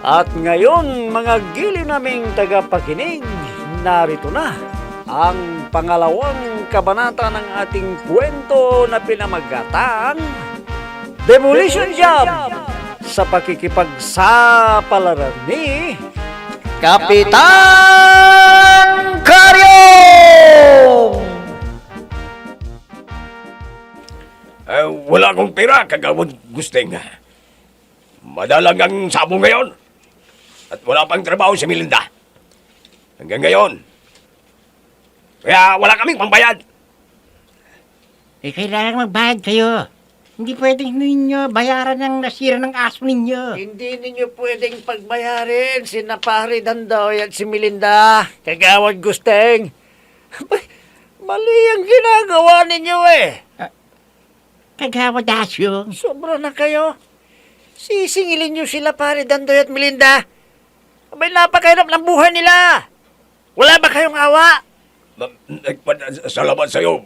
At ngayon, mga giliw naming tagapakinig, narito na ang pangalawang kabanata ng ating kwento na pinamagatang Demolition Job sa pakikipagsapalaran ni Kapitan Karyong! Wala akong pera, kagawad Gusting. Madalang ang sabo ngayon. At wala pang trabaho si Melinda. Hanggang ngayon. Kaya wala kaming pambayad. Kailangan magbayad kayo. Hindi pwedeng ninyo bayaran ng nasira ng aso ninyo. Hindi ninyo pwedeng pagbayarin si Napari Dandoy at si Melinda, Kagawad Gusteng. Mali ang ginagawa ninyo eh. Kagawad Asyong. Sobra na kayo. Sisingilin nyo sila pare Dandoy at Melinda. Abay, napakahirap ng buhay nila. Wala ba kayong awa? Salamat sa'yo,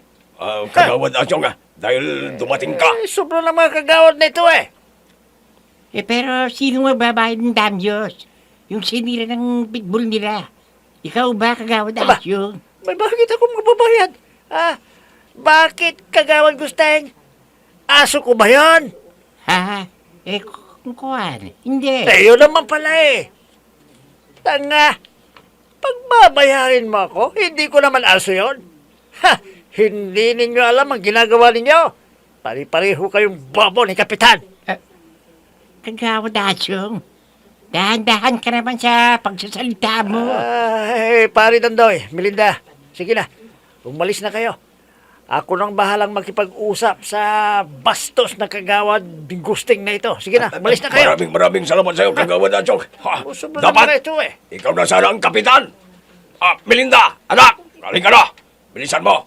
kagawad Asyong, dahil dumating ka. Sobra na mga kagawad na ito eh. Pero sino magbabayad ng damyos? Yung sinira ng pitbull nila. Ikaw ba, Kagawad Aba. Asyong? May bakit ako magbabayad? Bakit kagawad Gusteng? Aso ko ba yan? Ha? Kung kuwan. Hindi. Yun naman pala eh. Tanga. Pagbabayarin mo ako, hindi ko naman aso yun. Hindi ninyo alam ang ginagawa ninyo. Pari-pareho kayong bobo ni Kapitan. Kagawad Asyong. Dahan-dahan ka naman sa pagsasalita mo. Pare Dandoy, Melinda, sige na, umalis na kayo. Ako nang bahalang makipag-usap sa bastos na kagawad Gusting na ito. Sige na, umalis na kayo. Maraming salamat sa'yo, kagawad Asyong. Sobra naman na ito eh. Ikaw na sana ang kapitan. Melinda, anak, halika na. Bilisan mo.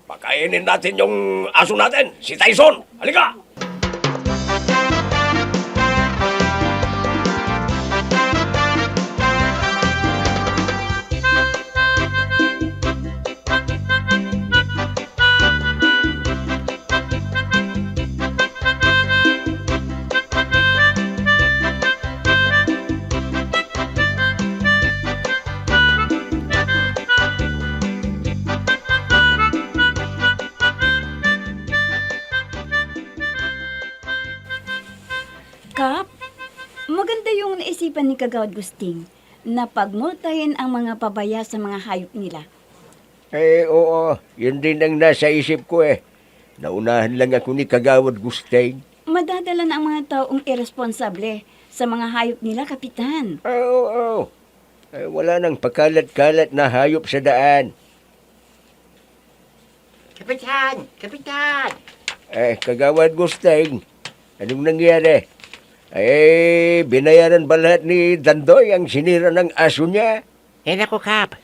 Pakainin natin yung aso natin, si Tyson. Halika. Kap, maganda yung naisipan ni Kagawad Gusting na pagmultahin ang mga pabaya sa mga hayop nila. Oo. Yun din ang nasa isip ko eh. Naunahan lang ako ni Kagawad Gusting. Madadala na ang mga taong irresponsable sa mga hayop nila, Kapitan. Oo. Wala nang pakalat-kalat na hayop sa daan. Kapitan! Kapitan! Kagawad Gusting, anong nangyari? Binayaran ba lahat ni Dandoy ang sinira ng aso niya? Naku, Kap.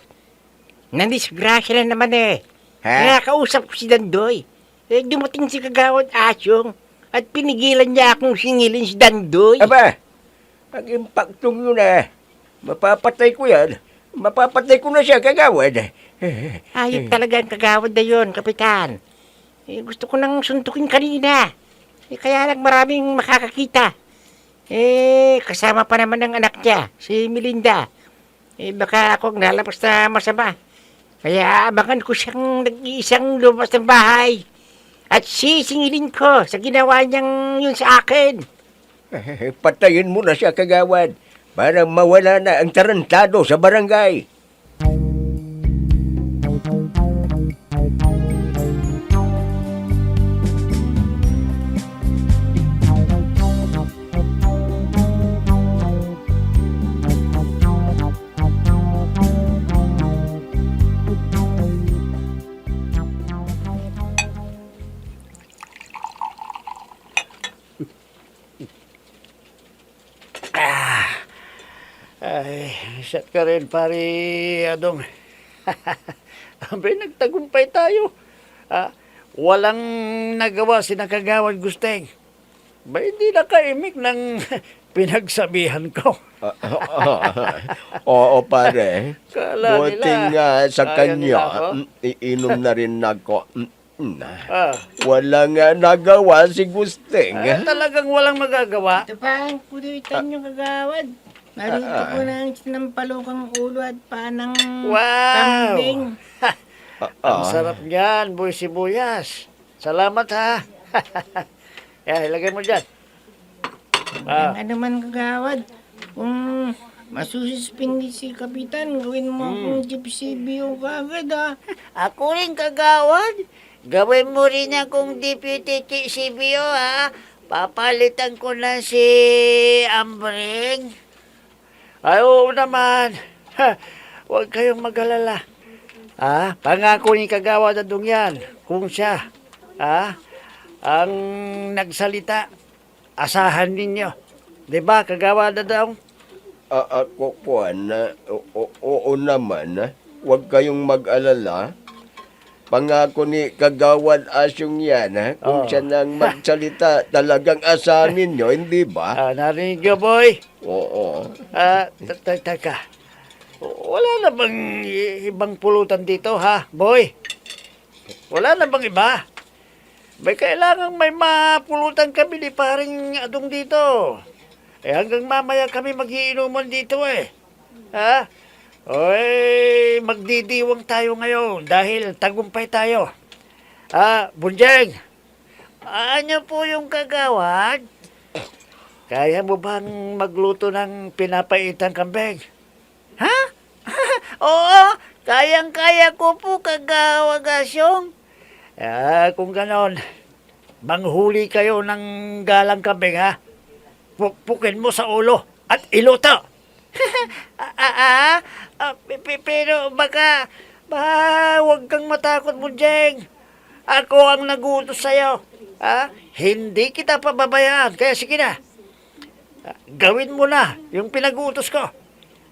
Nandisgrasya na naman eh. Ha? Nakakausap ko si Dandoy. Dumating si Kagawad Asyong at pinigilan niya akong singilin si Dandoy. Aba, ang impaktong yun mapapatay ko yan. Mapapatay ko na siya, Kagawad. Ayop talaga ang Kagawad na yun, Kapitan. Gusto ko nang suntukin kanina. Kaya lang maraming makakakita. Kasama pa naman ang anak niya, si Melinda. Baka ako ang lalabas na masama. Kaya abangan ko siyang nag-iisang lumabas ng bahay. At sisingilin ko sa ginawa niyang yun sa akin. Patayin mo na siya, Kagawad, para mawala na ang tarantado sa barangay. Shot ka rin, pare Adong. Abay, nagtagumpay tayo. Walang nagawa si Kagawad Gusteng. Ba, hindi nakaimik ng pinagsabihan ko. Oo, pare. Kala Buti nila, nga sa kaya nila kanya, ako. iinom na rin ako. Ah, Wala nga nagawa si Gusting. talagang walang magagawa. Ito pa ang pulutan yung Kagawad. Narito ko ng sinampalukang ulo at panang Wow! kambing. Ang sarap niyan, boy sibuyas. Salamat ha. Ilagay mo dyan. Ang ano man kagawad, kung masususpindi si Kapitan, gawin mo akong gypsy BO kagad Ako rin kagawad. Gawin mo rin akong deputy CBO ha. Papalitan ko na si Ambring. Ay, oo naman. Huwag kayong mag-alala. Pangako ni Kagawa Dadong yan. Kung siya, ang nagsalita, asahan ninyo. Diba, Kagawa Dadong? Ako kuan na, oo naman, huwag kayong mag-alala. Pangako ni Kagawad Asyong yan, kung siya nang magsalita, talagang asahan ninyo, hindi ba? Narinig nyo, boy? Oo. Teka. Wala na bang ibang pulutan dito, ha, boy? Wala na bang iba? May kailangan may mapulutan kami ni paring Adong dito. Hanggang mamaya kami magiinuman dito, Ha? Oy, magdidiwang tayo ngayon dahil tagumpay tayo. Bunjeng, ano po yung kagawad? Kaya mo bang magluto ng pinapaitang kambing? Ha? Oo, kayang-kaya ko po, Kagawad Asyong. Kung ganon, manghuli kayo ng galang kambing, ha? Pukpukin mo sa ulo at iluto. Pero baka huwag kang matakot, Bunjeng. Ako ang nagutos sa'yo. Hindi kita pababayaan. Kaya sige na. Gawin mo na yung pinag-uutos ko.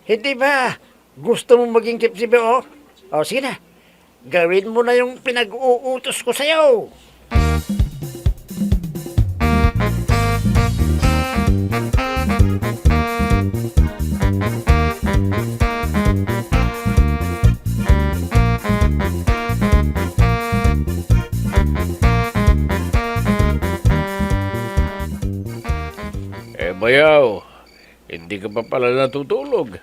Hindi ba gusto mo maging CBO? Sige na. Gawin mo na yung pinag-uutos ko sa'yo. Bayaw, hindi ka pa pala natutulog.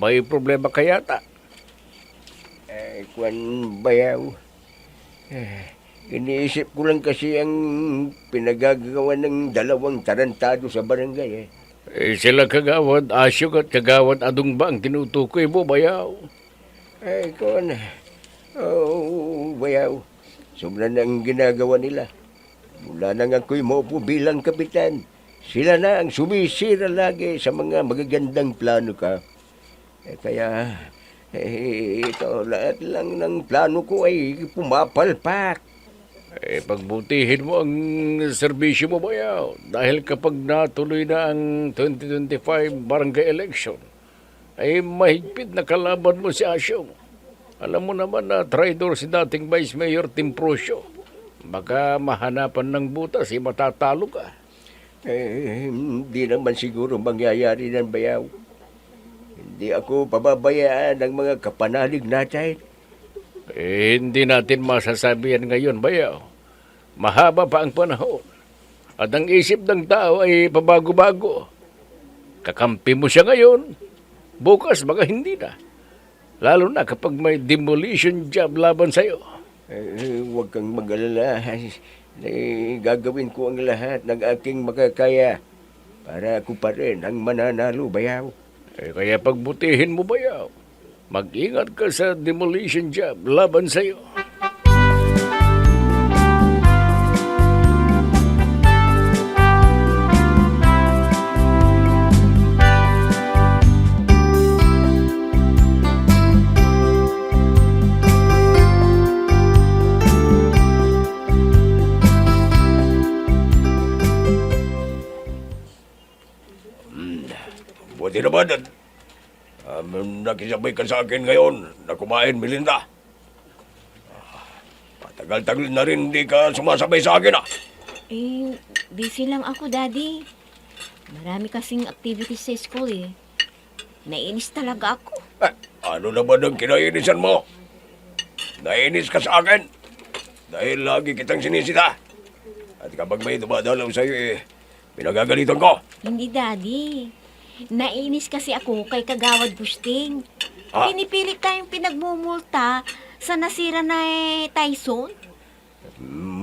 May problema ka yata. Kuan bayaw. Iniisip ko lang kasi ang pinagagawa ng dalawang tarantado sa barangay. Sila Kagawad Asyong at Kagawad Adong ba ang tinutukoy mo, bayaw? Kuan. Bayaw. Sobra na ang ginagawa nila. Mula nang ako'y maupo bilang kapitan. Sila na ang sumisira lagi sa mga magagandang plano ka. Kaya, ito lahat lang ng plano ko ay pumapalpak. Pagbutihin mo ang serbisyo mo, bayaw. Dahil kapag natuloy na ang 2025 barangay election, ay mahigpit na kalaban mo si Asyong. Alam mo naman na traitor si dating Vice Mayor Timprosyo. Baka mahanapan ng butas, matatalo ka. Hindi naman siguro mangyayari ng bayaw. Hindi ako pababayaan ng mga kapanalig natin. Hindi natin masasabi yan ngayon, bayaw. Mahaba pa ang panahon. At ang isip ng tao ay pabago-bago. Kakampi mo siya ngayon. Bukas, baka hindi na. Lalo na kapag may demolition job laban sa'yo. Huwag kang mag-alala. Gagawin ko ang lahat ng aking makakaya para ako pa rin ang mananalo, bayaw. Kaya pagbutihin mo, bayaw. Mag-ingat ka sa demolition job laban sa'yo. Buti naman at nakisabay ka sa akin ngayon na kumain, Melinda. Matagal-tagal na rin hindi ka sumasabay sa akin, Busy lang ako, Daddy. Marami kasing activities sa school, Nainis talaga ako. Ano naman ang kinainisan mo? Nainis ka sa akin dahil lagi kitang sinisita. At kapag may dumadalaw sa'yo, pinagagalitan ko. Hindi, Daddy. nainis kasi ako kay Kagawad Gusting. Ah. Pinipilit tayong pinagmumulta sa nasira na Tyson.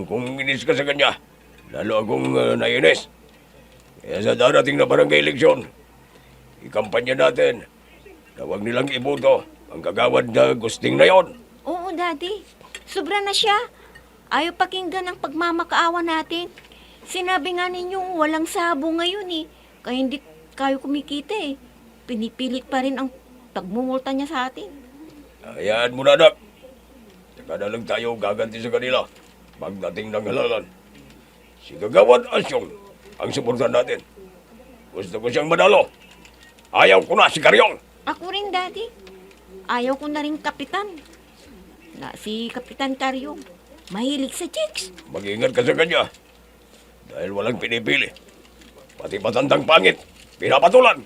Kung inis ka sa kanya, lalo akong nainis. Kaya sa darating na barangay eleksyon, ikampanya natin na huwag nilang iboto ang Kagawad na Gusting na yon. Oo, Daddy. Sobra na siya. Ayaw pakinggan ang pagmamakaawa natin. Sinabi nga ninyo walang sabo ngayon eh. Kaya hindi kayo kumikita eh. Pinipilit pa rin ang pagmumulta niya sa atin. Hayaan mo na, anak. Saka na lang tayo gaganti sa kanila pagdating ng halalan. Si Kagawad Asyong ang suportan natin. Gusto ko siyang manalo. Ayaw ko na si Karyong. Ako rin, Daddy. Ayaw ko na rin kapitan. Na si Kapitan Karyong. Mahilig sa chicks. Mag-ingat ka sa kanya. Dahil walang pinipili. Pati matandang pangit, pinapatulan.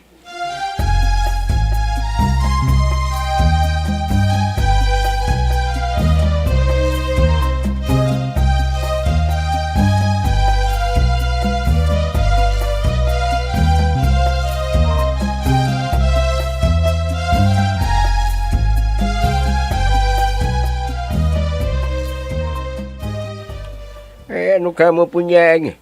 Ay, ano ka mo punyang?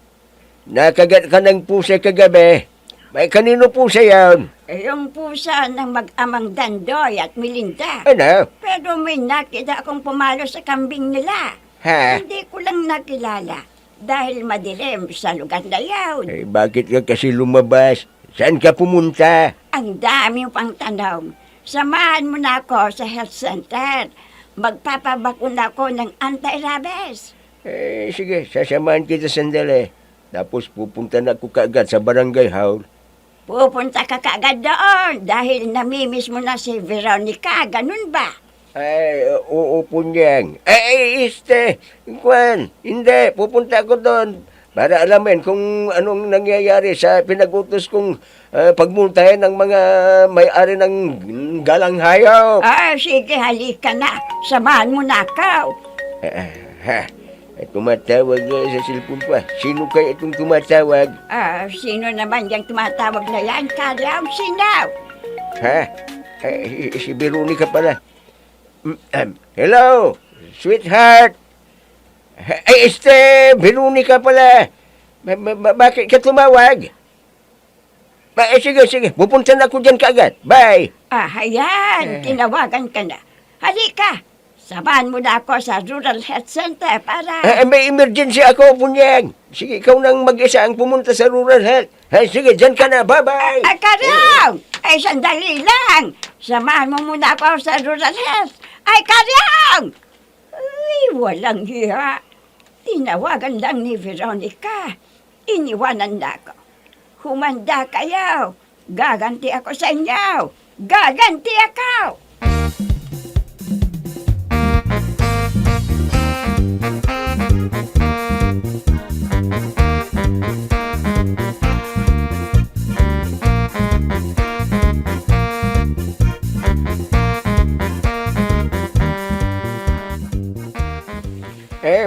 Nakagat ka ng pusa kagabi. May kanino pusa yan? Yung pusa ng mag-amang Dandoy at Melinda. Ano? Pero may nakita akong pumalo sa kambing nila. Ha? Hindi ko lang nakilala. Dahil madilim sa lugar na yawn. Eh, bakit ka kasi lumabas? Saan ka pumunta? Ang dami pang tanong. Samahan mo na ako sa health center. Magpapabakuna ako ng anti-rabies. Eh, sige, sasamahan kita sandali. Tapos pupunta na ako kaagad sa barangay hall. Pupunta ka kaagad doon dahil namimiss mo na si Veronica. Ganun ba? Ay, oo punyang. Kwan, hindi, pupunta ako doon para alamin kung anong nangyayari sa pinag-utos kong pagmultahin ng mga may-ari ng galang hayop. Sige, halika na. Samahan mo na ako. Tumatawag sa cellphone ko. Sino kaya itong tumatawag? Sino naman yung tumatawag na yan? Karyaw, sinaw. Si Veronica pala. Hello, sweetheart. Veronica pala. Bakit ka tumawag? Sige, pupunta na ako dyan kaagad. Bye. Ayan, tinawagan ka na. Halika, samahan mo na ako sa Rural Health Center para... May emergency ako, punyang. Sige, ikaw nang mag-isa ang pumunta sa Rural Health. Sige, dyan ka na. Bye-bye. Karyaw! Sandali lang. Samahan mo muna ako sa Rural Health. Karyaw! Ay, walang hiya. Tinawagan lang ni Veronica. Iniwanan na ako. Humanda kayo. Gaganti ako sa inyo. Gaganti ako.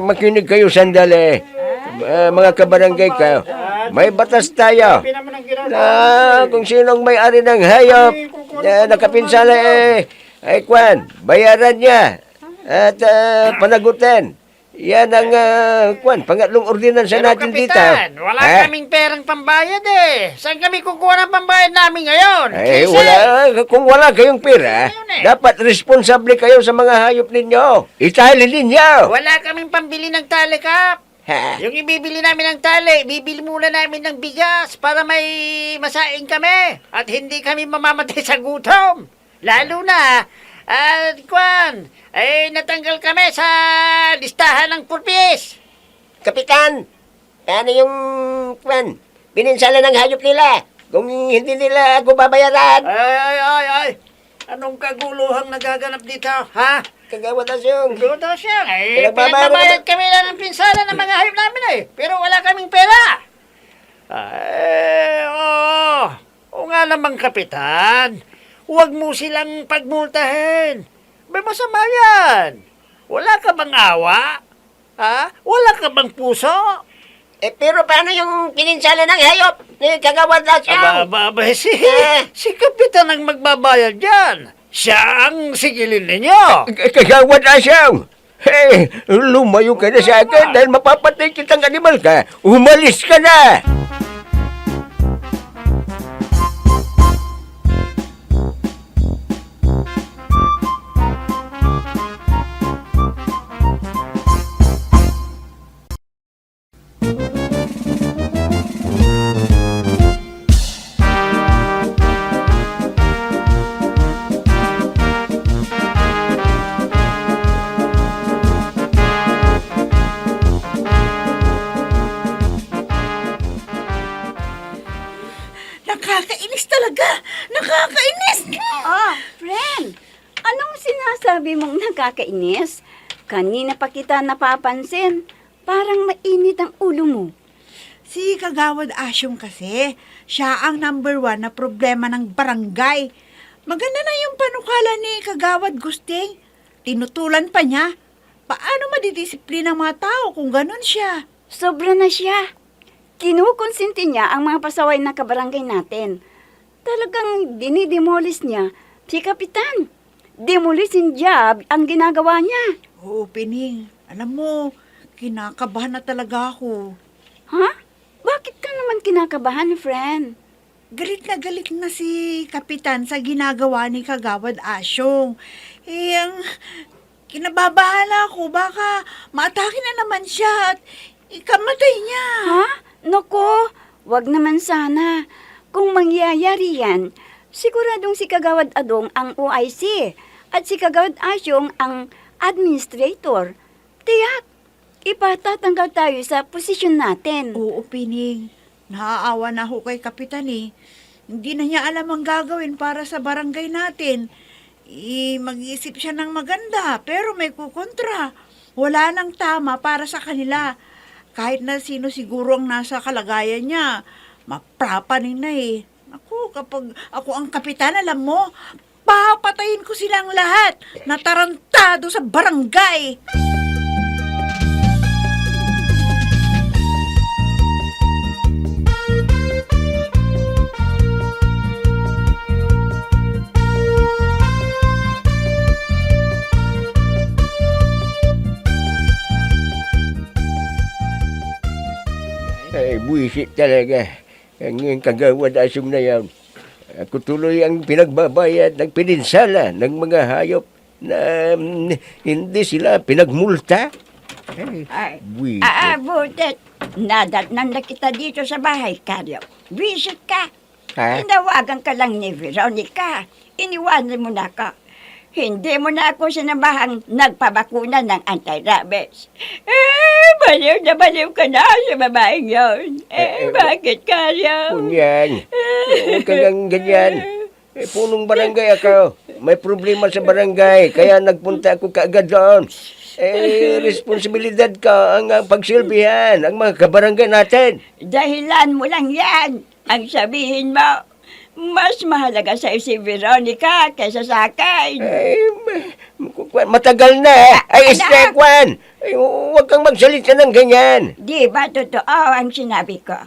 Makinig kayo sandali. Mga kabarangay kayo. May batas tayo. Kung sinong may-ari ng hayop na nakapinsala kwan, bayaran niya at panagutin. Yan ang pangatlong ordinansa natin dito. Kapitan, wala kaming perang pambayad eh. Saan kami kukuha ng pambayad namin ngayon? Kung wala kayong pera, dapat responsable kayo sa mga hayop ninyo. Itali ninyo. Wala kaming pambili ng tali, Kap. Yung ibibili namin ng tali, bibili muna namin ng bigas para may masaing kami at hindi kami mamamatay sa gutom. Lalo na, natanggal kami sa listahan ng purpis. Kapitan, ano yung pininsala ng hayop nila? Kung hindi nila ako babayaran. Ay. Anong kaguluhang nagaganap dito, ha? Kagawad Asyong. Luto siya. Pinagbabayad kami lang ng pinsala ng mga hayop namin pero wala kaming pera. Oo nga namang kapitan. Huwag mo silang pagmultahin. May masama yan. Wala ka bang awa? Ha? Wala ka bang puso? pero paano yung pininsala ng hayop ni Kagawad Asyong? Si Kapitan ang magbabayad dyan. Siya ang sigilin ninyo. Kagawad Asyong! Hey, lumayo ka na sa akin dahil mapapatay kitang animal ka. Umalis ka na! Nakakainis talaga! Nakakainis! Oh, friend, anong sinasabi mong nakakainis? Kanina pa kita napapansin. Parang mainit ang ulo mo. Si Kagawad Asyong kasi, siya ang number 1 na problema ng barangay. Maganda na yung panukala ni Kagawad Gusting. Tinutulan pa niya. Paano madidisiplina ang mga tao kung ganun siya? Sobra na siya. Kinukonsinti niya ang mga pasaway na kabarangay natin. Talagang dinidemolis niya si Kapitan. Demolition job ang ginagawa niya. Oo, Pining. Alam mo, kinakabahan na talaga ako. Ha? Bakit ka naman kinakabahan, friend? Galit na si Kapitan sa ginagawa ni Kagawad Asyong. Ang kinababahala ko, baka maatake na naman siya at ikamatay niya. Ha? Nako, wag naman sana. Kung mangyayari yan, siguradong si Kagawad Adong ang OIC at si Kagawad Asyong ang administrator. Tiyak, ipatatanggal tayo sa posisyon natin. Oo, Pining. Naaawa na ako kay Kapitan eh. Hindi na niya alam ang gagawin para sa barangay natin. Mag-iisip siya ng maganda, pero may kukontra. Wala nang tama para sa kanila. Kahit na sino siguro ang nasa kalagayan niya, maprapanin na eh. Ako, kapag ako ang kapitan, alam mo, papatayin ko silang lahat na tarantado sa barangay. Ay, buwisit talaga. Ang Kagawad Asyong na yan. Ako tuloy ang pinagbabayad ng pininsala ng mga hayop na hindi sila pinagmulta. Ay, Buwisit. butet. Nadatnan na kita dito sa bahay, Karyo. Visit ka. Ha? Tinawagan ka lang ni Veronica. Iniwanan mo na ako. Hindi mo na ako sinabahang nagpabakuna ng anti-rabies. Baliw ka na sa babaeng yun. Bakit, Karyo? Punyan. Huwag ka lang ganyan. Punong barangay ako. May problema sa barangay. Kaya nagpunta ako kaagad doon. Responsibilidad ka ang pagsilbihan ang mga kabarangay natin. Dahilan mo lang yan. Ang sabihin mo, mas mahalaga sa si Veronica kaysa sa akin. Matagal na. Ay, Anak! strike one. Huwag kang magsalita ng ganyan. Di ba totoo ang sinabi ko?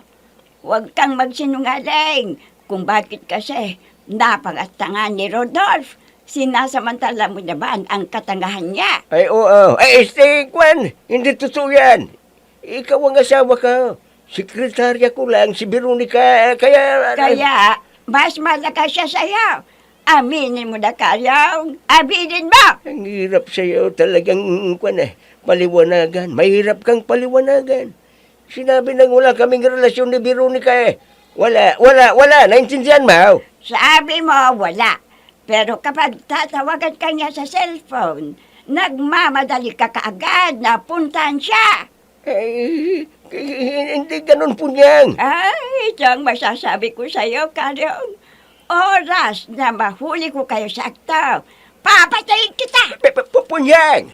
Huwag kang magsinungaling kung bakit kasi napangatanga ni Rodolph. Sinasamantala mo na ba ang katangahan niya? Ay, oo. Ay, strike one. Hindi totoo yan. Ikaw ang asawa ko. Sekretarya ko lang, si Veronica. Kaya... Mas malakas siya sa'yo. Aminin mo na kayo. Aminin mo! Ang hirap sa'yo talagang paliwanagan. Mahirap kang paliwanagan. Sinabi nang wala kaming relasyon ni Veronica eh. Wala. Naintindihan mo? Sabi mo, wala. Pero kapag tatawagan ka niya sa cellphone, nagmamadali ka kaagad na puntahan siya. Hindi ganun po niyan. Ay, ito ang masasabi ko sa'yo, Karyong. Oras na mahuli ko kayo sa akto, papatayin kita! Punyang!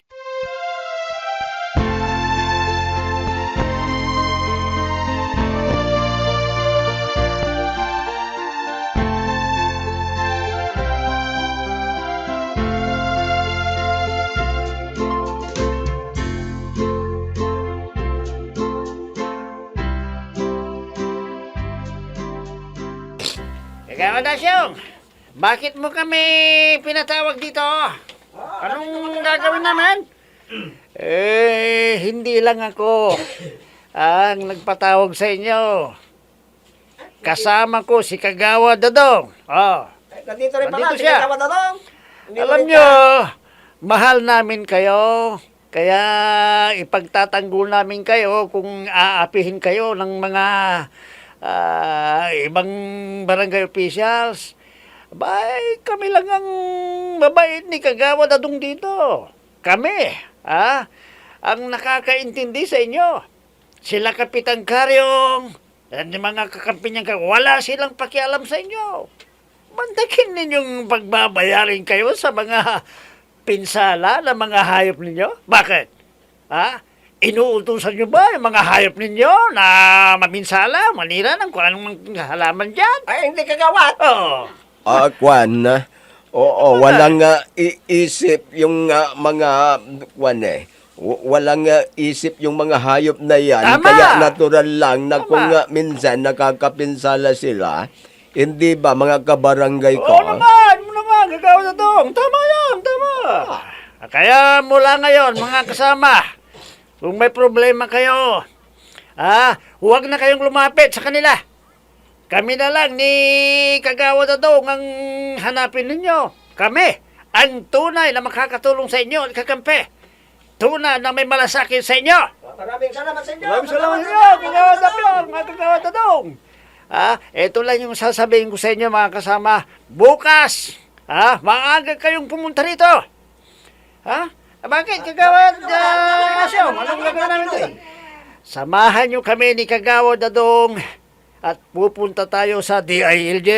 Kagawad Dasyong, bakit mo kami pinatawag dito? Anong gagawin naman? Hindi lang ako ang nagpatawag sa inyo. Kasama ko si Kagawad Dodong. Nandito rin Nandito pala, siya. Kagawad Dodong. Alam nyo, mahal namin kayo. Kaya ipagtatanggol namin kayo kung aapihin kayo ng mga ibang barangay officials. Abay, kami lang ang mabait ni Kagawad Dodong dito. Kami, ang nakakaintindi sa inyo. Sila Kapitan Karyong, at yung mga kakampi niyang wala silang pakialam sa inyo. Mandakin ninyong pagbabayarin kayo sa mga pinsala ng mga hayop ninyo. Bakit? Inuutusan nyo ba yung mga hayop ninyo na maminsala, manira ng kung anong halaman dyan? Ay, hindi Kagawad. Oo. Kwan, oo, walang isip yung mga, kwan walang isip yung mga hayop na yan. Tama. Kaya natural lang na Tama. kung minsan nakakapinsala sila, hindi ba mga kabarangay ko? Oo naman, Kagawad Dodong. Tama yan, tama. Kaya mula ngayon, mga kasama, kung may problema kayo, huwag na kayong lumapit sa kanila. Kami na lang ni Kagawad Dodong ang hanapin ninyo. Kami, ang tunay na makakatulong sa inyo at kakampi. Tunay na may malasakit sa inyo. Maraming salamat sa inyo. Maraming salamat sa inyo, Kagawad Dodong, mga Kagawad Dodong. Ito lang yung sasabihin ko sa inyo, mga kasama. Bukas, maaga kayong pumunta rito. Bakit, Kagawad Dasyong? Anong gagawin namin ito? Samahan nyo kami ni Kagawad Dodong at pupunta tayo sa DILG.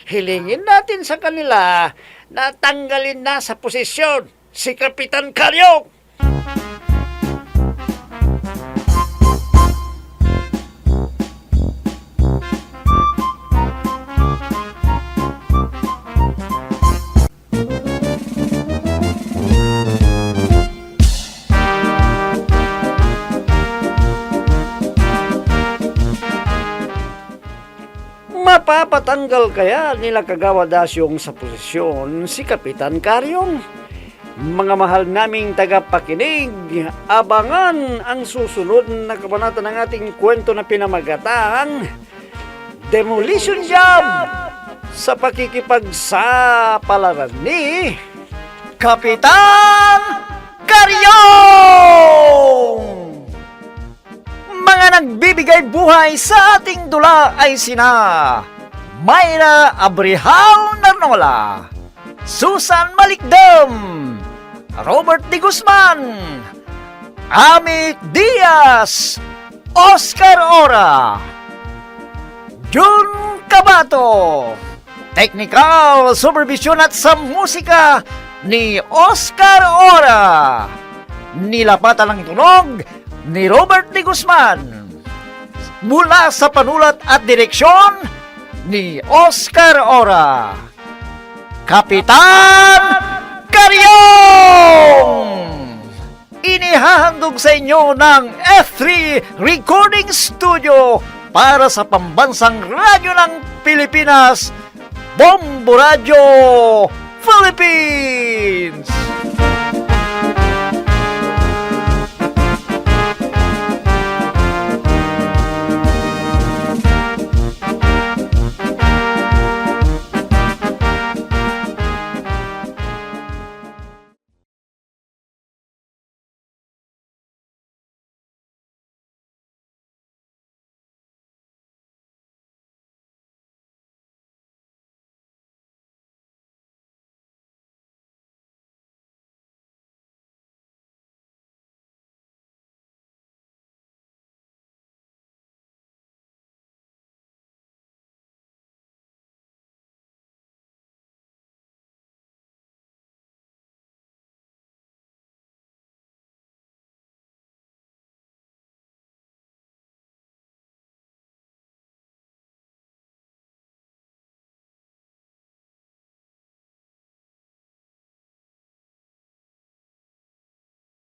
Hilingin natin sa kanila na tanggalin na sa posisyon si Kapitan Karyong. Mapapatanggal kaya nila Kagawad Dasyong sa posisyon si Kapitan Karyong? Mga mahal naming tagapakinig, abangan ang susunod na kabanata ng ating kwento na pinamagatang Demolition Job sa pakikipagsapalaran ni Kapitan Karyong! Mga nagbibigay buhay sa ating dula ay sina Mayra Abrihal Narnola, Susan Malikdam, Robert D. Guzman, Amit Diaz, Oscar Ora, Jun Cabato, Technical Supervision at sa musika ni Oscar Ora, nilapatan ng tunog ni Robert D. Guzman, mula sa panulat at direksyon ni Oscar Ora, Kapitan Karyong! Inihahandog sa inyo ng F3 Recording Studio para sa pambansang radyo ng Pilipinas, Bombo Radio Philippines!